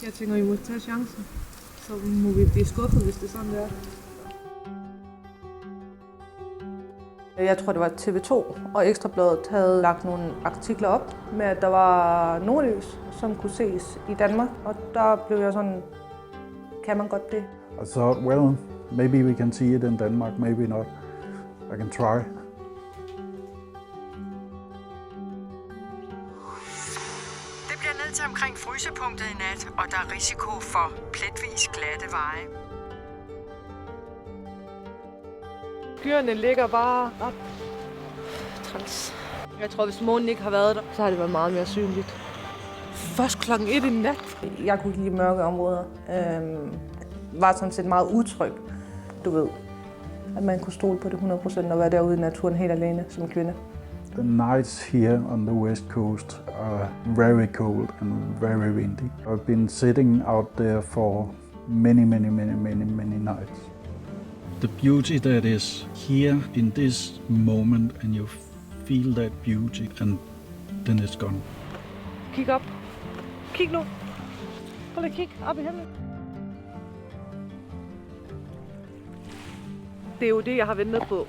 Jeg tænker, I må tage chancen. Så må vi blive skuffet, hvis det er sådan, det er. Jeg tror, det var TV2 og Ekstrabladet havde lagt nogle artikler op med, at der var nordlys, som kunne ses i Danmark. Og der blev jeg sådan, kan man godt det? I thought, well, maybe we can see it in Denmark, maybe not. I can try. Det bliver ned til omkring frysepunktet i nat, og der er risiko for pletvis glatte veje. Skyerne ligger bare ret træls. Jeg tror, hvis månen ikke har været der, så har det været meget mere synligt. Først klokken 1 i nat. Jeg kunne ikke lide mørke områder. Var sådan set meget utryg, du ved. At man kunne stole på det 100% og være derude i naturen helt alene som kvinde. The nights here on the west coast are very cold and very windy. I've been sitting out there for many nights. The beauty that is here in this moment, and you feel that beauty, and then it's gone. Kig op. Kig nu. Prøv lige at kigge op i himlen. Det er jo det, jeg har ventet på